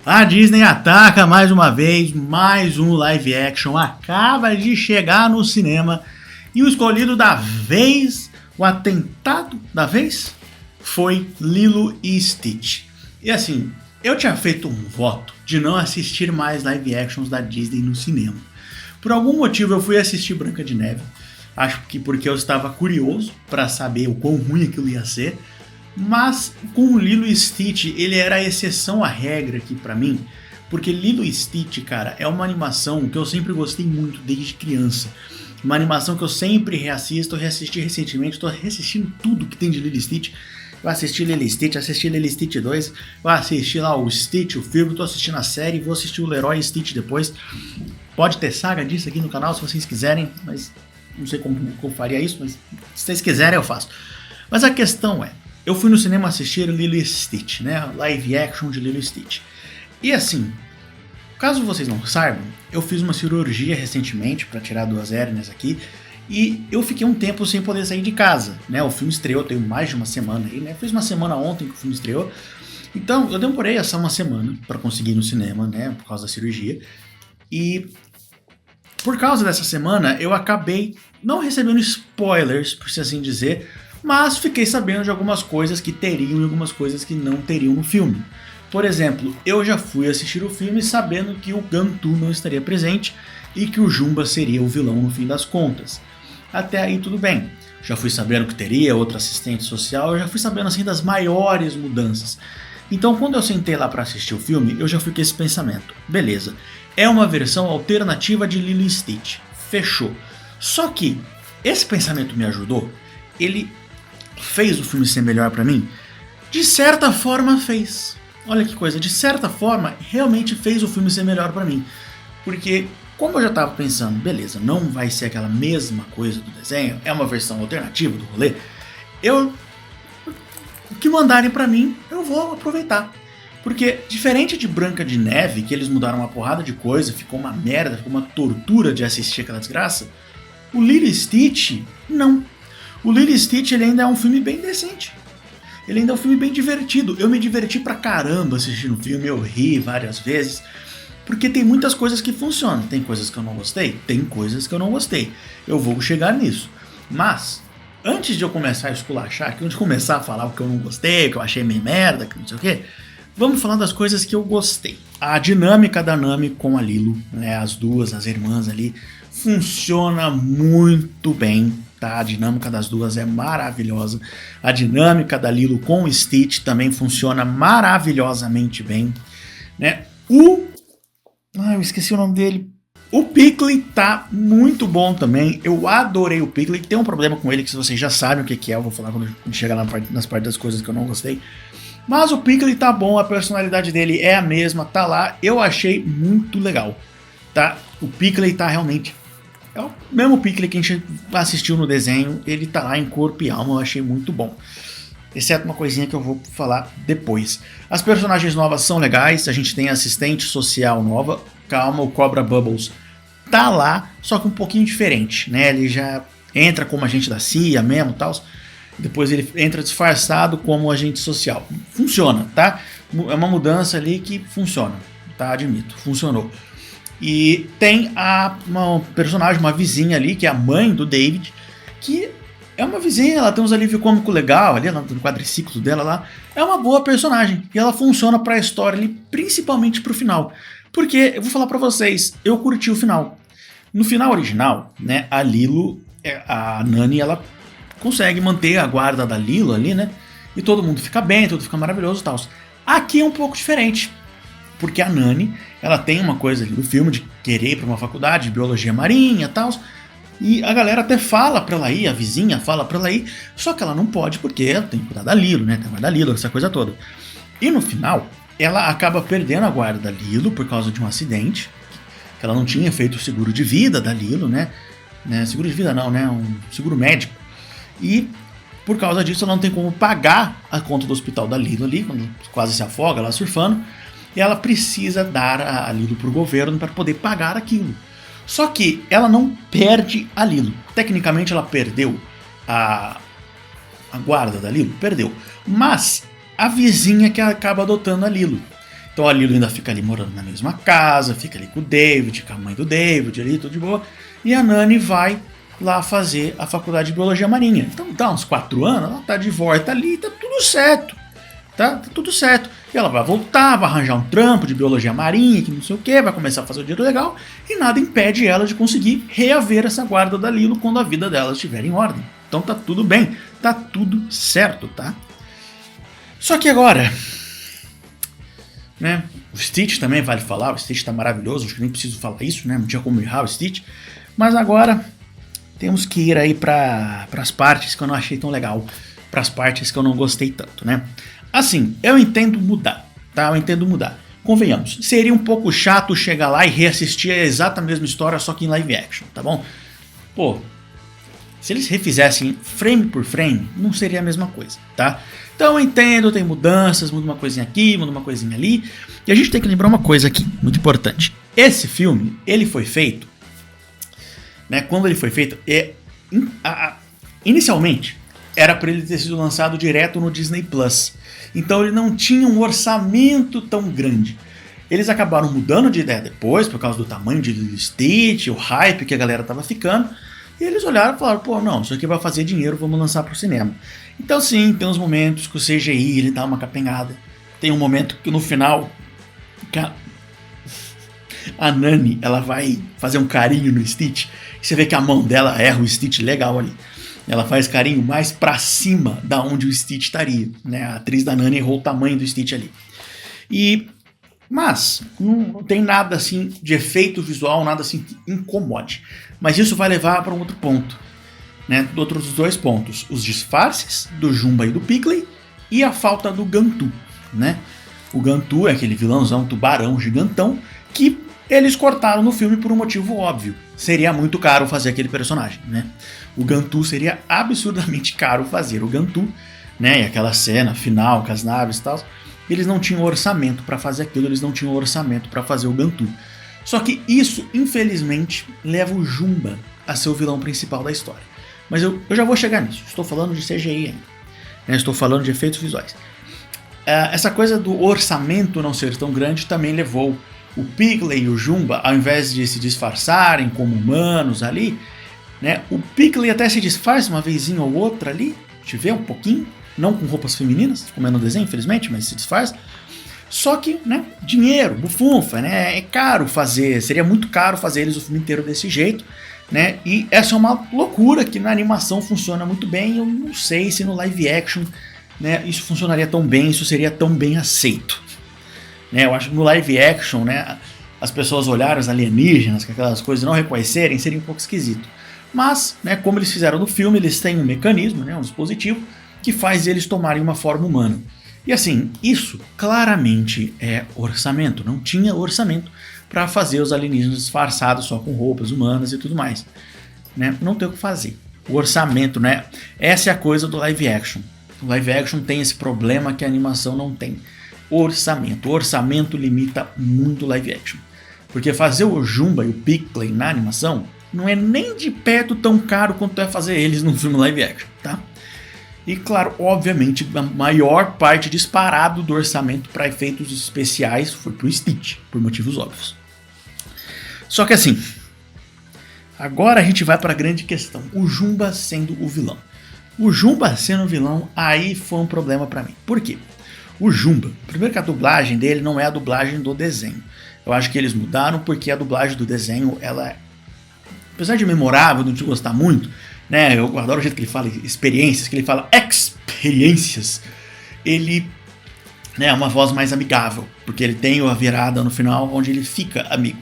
A Disney ataca mais uma vez, mais um live action acaba de chegar no cinema e o escolhido da vez, o atentado da vez, foi Lilo e Stitch. E assim, eu tinha feito um voto de não assistir mais live actions da Disney no cinema. Por algum motivo eu fui assistir Branca de Neve, acho que porque eu estava curioso para saber o quão ruim aquilo ia ser. Mas com o Lilo e Stitch, ele era a exceção à regra aqui pra mim, porque Lilo e Stitch, cara, é uma animação que eu sempre gostei muito desde criança. Uma animação que eu sempre reassisto, eu reassisti recentemente, tô reassistindo tudo que tem de Lilo e Stitch. Eu assisti Lilo e Stitch, assisti Lilo e Stitch 2, eu assisti lá o Stitch, o filme, tô assistindo a série, vou assistir o Leroy e Stitch depois. Pode ter saga disso aqui no canal se vocês quiserem, mas não sei como eu faria isso, mas se vocês quiserem eu faço. Mas a questão é, eu fui no cinema assistir Lilo e Stitch, né? Live action de Lilo e Stitch. E assim, caso vocês não saibam, eu fiz uma cirurgia recentemente para tirar 2 hérnias aqui e eu fiquei um tempo sem poder sair de casa, né? O filme estreou, tem mais de uma semana aí, né? Fiz uma semana ontem que o filme estreou. Então, eu demorei essa uma semana para conseguir ir no cinema, né? Por causa da cirurgia. E por causa dessa semana, eu acabei não recebendo spoilers, por assim dizer, mas fiquei sabendo de algumas coisas que teriam e algumas coisas que não teriam no filme. Por exemplo, eu já fui assistir o filme sabendo que o Gantu não estaria presente e que o Jumba seria o vilão no fim das contas. Até aí tudo bem. Já fui sabendo que teria outro assistente social, eu já fui sabendo assim das maiores mudanças. Então quando eu sentei lá para assistir o filme, eu já fui com esse pensamento. Beleza, é uma versão alternativa de Lilo e Stitch. Fechou. Só que esse pensamento me ajudou. Ele fez o filme ser melhor pra mim? De certa forma fez. Olha que coisa, de certa forma realmente fez o filme ser melhor pra mim. Porque como eu já tava pensando, beleza, não vai ser aquela mesma coisa do desenho, é uma versão alternativa do rolê, o que mandarem pra mim, eu vou aproveitar. Porque diferente de Branca de Neve, que eles mudaram uma porrada de coisa, ficou uma merda, ficou uma tortura de assistir aquela desgraça, o Lilo e Stitch, não. O Lilo e Stitch ele ainda é um filme bem decente. Ele ainda é um filme bem divertido. Eu me diverti pra caramba assistindo o filme, eu ri várias vezes. Porque tem muitas coisas que funcionam. Tem coisas que eu não gostei? Tem coisas que eu não gostei. Eu vou chegar nisso. Mas, antes de eu começar a esculachar, antes de começar a falar o que eu não gostei, o que eu achei meio merda, que não sei o quê, vamos falar das coisas que eu gostei. A dinâmica da Nami com a Lilo, né, as duas, as irmãs ali, funciona muito bem. Tá? A dinâmica das duas é maravilhosa. A dinâmica da Lilo com o Stitch também funciona maravilhosamente bem. Né? Eu esqueci o nome dele. O Pickle tá muito bom também. Eu adorei o Pickle. Tem um problema com ele que vocês já sabem o que é. Eu vou falar quando chegar nas partes das coisas que eu não gostei. Mas o Pickle tá bom. A personalidade dele é a mesma. Tá lá. Eu achei muito legal. Tá? O Pickle tá realmente... É o mesmo Pickle que a gente assistiu no desenho, ele tá lá em corpo e alma, eu achei muito bom. Exceto uma coisinha que eu vou falar depois. As personagens novas são legais, a gente tem assistente social nova, calma, o Cobra Bubbles tá lá, só que um pouquinho diferente, né? Ele já entra como agente da CIA mesmo e tal, depois ele entra disfarçado como agente social. Funciona, tá? É uma mudança ali que funciona, tá? Admito, funcionou. E tem uma personagem, uma vizinha ali, que é a mãe do David, que é uma vizinha, ela tem uns alívio cômico legal ali, no quadriciclo dela lá. É uma boa personagem, e ela funciona pra história ali, principalmente pro final. Porque, eu vou falar pra vocês, eu curti o final. No final original, né, a Lilo, a Nani, ela consegue manter a guarda da Lilo ali, né, e todo mundo fica bem, tudo fica maravilhoso e tal. Aqui é um pouco diferente. Porque a Nani, ela tem uma coisa ali do filme de querer ir pra uma faculdade de biologia marinha e tal. E a galera até fala pra ela ir, a vizinha fala pra ela ir. Só que ela não pode porque ela tem que cuidar da Lilo, né? Tem que cuidar da Lilo, essa coisa toda. E no final, ela acaba perdendo a guarda da Lilo por causa de um acidente. Que ela não tinha feito o seguro de vida da Lilo, né? Seguro de vida não, né? Um seguro médico. E por causa disso ela não tem como pagar a conta do hospital da Lilo ali, quando quase se afoga lá surfando. E ela precisa dar a Lilo para o governo para poder pagar aquilo. Só que ela não perde a Lilo. Tecnicamente ela perdeu a guarda da Lilo, perdeu. Mas a vizinha que acaba adotando a Lilo. Então a Lilo ainda fica ali morando na mesma casa, fica ali com o David, com a mãe do David, ali, tudo de boa. E a Nani vai lá fazer a faculdade de Biologia Marinha. Então dá uns 4 anos, ela tá de volta ali, tá tudo certo. Tá tudo certo. E ela vai voltar, vai arranjar um trampo de Biologia Marinha, que não sei o que, vai começar a fazer o dinheiro legal, e nada impede ela de conseguir reaver essa guarda da Lilo quando a vida dela estiver em ordem. Então tá tudo bem, tá tudo certo, tá? Só que agora, né, o Stitch também vale falar, o Stitch tá maravilhoso, acho que nem preciso falar isso, né, não tinha como errar o Stitch, mas agora temos que ir aí para as partes que eu não achei tão legal, para as partes que eu não gostei tanto, né? Assim, eu entendo mudar, tá? Eu entendo mudar. Convenhamos, seria um pouco chato chegar lá e reassistir a exata mesma história, só que em live action, tá bom? Pô, se eles refizessem frame por frame, não seria a mesma coisa, tá? Então eu entendo, tem mudanças, muda uma coisinha aqui, muda uma coisinha ali. E a gente tem que lembrar uma coisa aqui, muito importante. Esse filme, ele foi feito, né? Quando ele foi feito, inicialmente, era para ele ter sido lançado direto no Disney Plus. Então ele não tinha um orçamento tão grande. Eles acabaram mudando de ideia depois, por causa do tamanho de Stitch, o hype que a galera tava ficando. E eles olharam e falaram, pô, não, isso aqui vai fazer dinheiro, vamos lançar pro cinema. Então sim, tem uns momentos que o CGI ele dá uma capengada. Tem um momento que no final que a Nani ela vai fazer um carinho no Stitch. E você vê que a mão dela erra o Stitch legal ali. Ela faz carinho mais pra cima da onde o Stitch estaria, né? A atriz da Nani errou o tamanho do Stitch ali. Mas não tem nada assim de efeito visual, nada assim que incomode. Mas isso vai levar para um outro ponto, né? Outros 2 pontos: os disfarces do Jumba e do Piggly e a falta do Gantu, né? O Gantu é aquele vilãozão, tubarão gigantão que eles cortaram no filme por um motivo óbvio. Seria muito caro fazer aquele personagem, né? O Gantu seria absurdamente caro fazer o Gantu, né? E aquela cena final com as naves e tal. Eles não tinham orçamento para fazer aquilo, eles não tinham orçamento para fazer o Gantu. Só que isso, infelizmente, leva o Jumba a ser o vilão principal da história. Mas eu já vou chegar nisso. Estou falando de CGI ainda, né? Estou falando de efeitos visuais. Essa coisa do orçamento não ser tão grande também levou o Piggly e o Jumba, ao invés de se disfarçarem como humanos ali, né? O Piggly até se disfarça uma vezinha ou outra ali, te vê um pouquinho, não com roupas femininas, como é no desenho, infelizmente, mas se disfarça. Só que, né, dinheiro, bufunfa, né, é caro fazer, seria muito caro fazer eles o filme inteiro desse jeito, né, e essa é uma loucura que na animação funciona muito bem, eu não sei se no live action, né, isso funcionaria tão bem, isso seria tão bem aceito. Né, eu acho que no live action, né, as pessoas olharem os alienígenas, aquelas coisas, não reconhecerem, seria um pouco esquisito. Mas, né, como eles fizeram no filme, eles têm um mecanismo, né, um dispositivo, que faz eles tomarem uma forma humana. E assim, isso claramente é orçamento. Não tinha orçamento para fazer os alienígenas disfarçados só com roupas humanas e tudo mais. Né? Não tem o que fazer. O orçamento, né? Essa é a coisa do live action. O live action tem esse problema que a animação não tem. Orçamento. O orçamento limita muito o live action. Porque fazer o Jumba e o Piggly na animação não é nem de perto tão caro quanto é fazer eles num filme live action, tá? E claro, obviamente, a maior parte disparado do orçamento para efeitos especiais foi pro Stitch, por motivos óbvios. Só que assim, agora a gente vai para a grande questão, o Jumba sendo o vilão. O Jumba sendo o vilão, aí foi um problema para mim. Por quê? O Jumba, primeiro que a dublagem dele não é a dublagem do desenho. Eu acho que eles mudaram porque a dublagem do desenho, ela, apesar de memorável, não te gostar muito, né, eu adoro o jeito que ele fala experiências, que ele fala experiências, ele, né, é uma voz mais amigável, porque ele tem a virada no final onde ele fica amigo.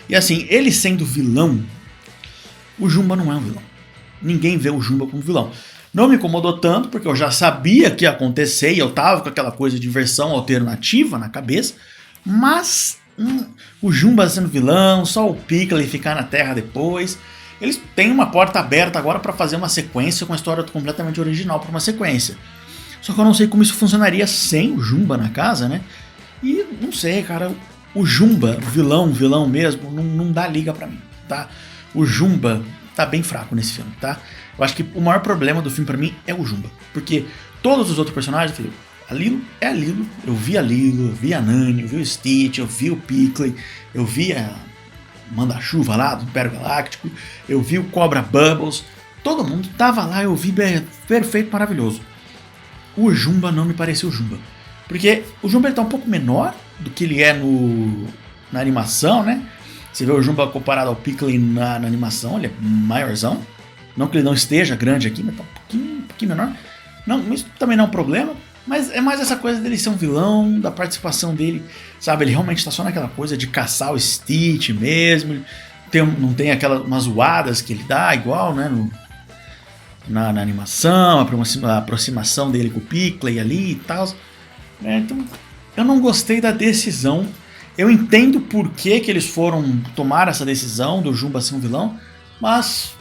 E assim, ele sendo vilão, o Jumba não é um vilão. Ninguém vê o Jumba como vilão. Não me incomodou tanto, porque eu já sabia que ia acontecer e eu tava com aquela coisa de versão alternativa na cabeça, mas o Jumba sendo vilão, só o Piggly ficar na Terra depois. Eles têm uma porta aberta agora para fazer uma sequência com a história completamente original para uma sequência. Só que eu não sei como isso funcionaria sem o Jumba na casa, né? E não sei, cara, o Jumba, vilão mesmo, não dá liga pra mim, tá? O Jumba tá bem fraco nesse filme, tá? Eu acho que o maior problema do filme pra mim é o Jumba, porque todos os outros personagens, A Lilo é a Lilo. Eu vi a Lilo, eu vi a Nani, eu vi o Stitch, eu vi o Pickley, eu vi a Manda-Chuva lá do Império Galáctico, eu vi o Cobra Bubbles. Todo mundo tava lá, eu vi perfeito, maravilhoso. O Jumba não me pareceu o Jumba. Porque o Jumba ele tá um pouco menor do que ele é na animação, né? Você vê o Jumba comparado ao Pickley na animação, ele é maiorzão. Não que ele não esteja grande aqui, mas tá um pouquinho menor. Não, isso também não é um problema. Mas é mais essa coisa dele ser um vilão, da participação dele, sabe? Ele realmente tá só naquela coisa de caçar o Stitch mesmo. Não tem aquelas umas zoadas que ele dá, igual, né? Na animação, a aproximação dele com o Pickley ali e tal. Então, eu não gostei da decisão. Eu entendo por que eles foram tomar essa decisão do Jumba ser um vilão, mas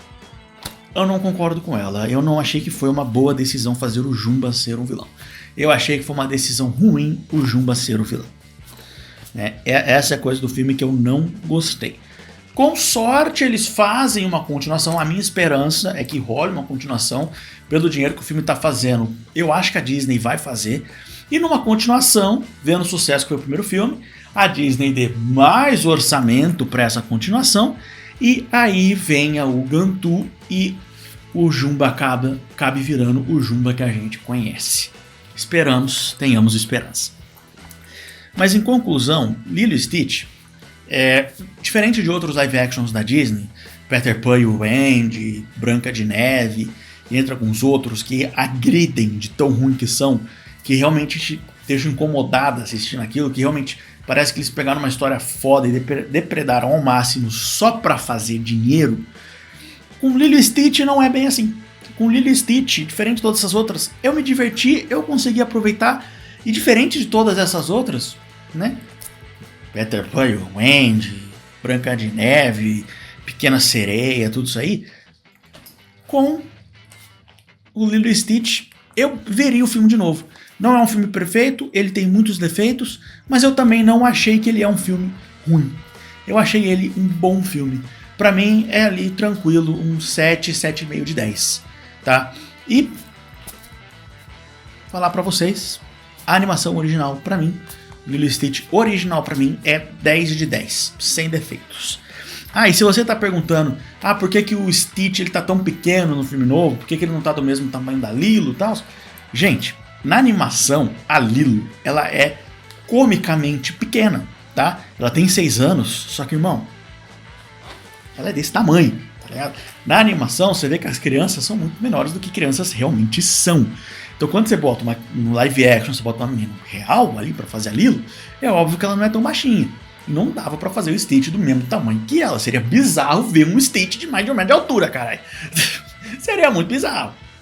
eu não concordo com ela. Eu não achei que foi uma boa decisão fazer o Jumba ser um vilão. Eu achei que foi uma decisão ruim o Jumba ser o vilão. Essa é a coisa do filme que eu não gostei. Com sorte eles fazem uma continuação. A minha esperança é que role uma continuação pelo dinheiro que o filme está fazendo. Eu acho que a Disney vai fazer. E numa continuação, vendo o sucesso que foi o primeiro filme, a Disney dê mais orçamento para essa continuação. E aí venha o Gantu e o Jumba acabe virando o Jumba que a gente conhece. Esperamos, tenhamos esperança. Mas em conclusão, Lilo e Stitch, diferente de outros live actions da Disney, Peter Pan e o Andy, Branca de Neve, e entra com os outros que agridem de tão ruim que são, que realmente te deixam incomodado assistindo aquilo, que realmente parece que eles pegaram uma história foda e depredaram ao máximo só pra fazer dinheiro. Com Lilo e Stitch não é bem assim. Com Lilo e Stitch, diferente de todas essas outras, eu me diverti, eu consegui aproveitar, e diferente de todas essas outras, né? Peter Pan e o Andy, Branca de Neve, Pequena Sereia, tudo isso aí, com o Lilo e Stitch, eu veria o filme de novo. Não é um filme perfeito, ele tem muitos defeitos, mas eu também não achei que ele é um filme ruim. Eu achei ele um bom filme. Pra mim é ali tranquilo, um 7, 7,5 de 10, tá? E falar pra vocês, a animação original pra mim, Lilo e Stitch original pra mim é 10 de 10, sem defeitos. E se você tá perguntando, por que o Stitch ele tá tão pequeno no filme novo, por que ele não tá do mesmo tamanho da Lilo e tal? Gente, na animação, a Lilo, ela é comicamente pequena, tá? Ela tem 6 anos, só que, irmão, ela é desse tamanho, tá ligado? Na animação, você vê que as crianças são muito menores do que crianças realmente são. Então, quando você bota no live action, você bota uma menina real ali pra fazer a Lilo, é óbvio que ela não é tão baixinha. Não dava pra fazer o Stitch do mesmo tamanho que ela. Seria bizarro ver um Stitch de mais de 1 metro de altura, caralho. Seria muito bizarro.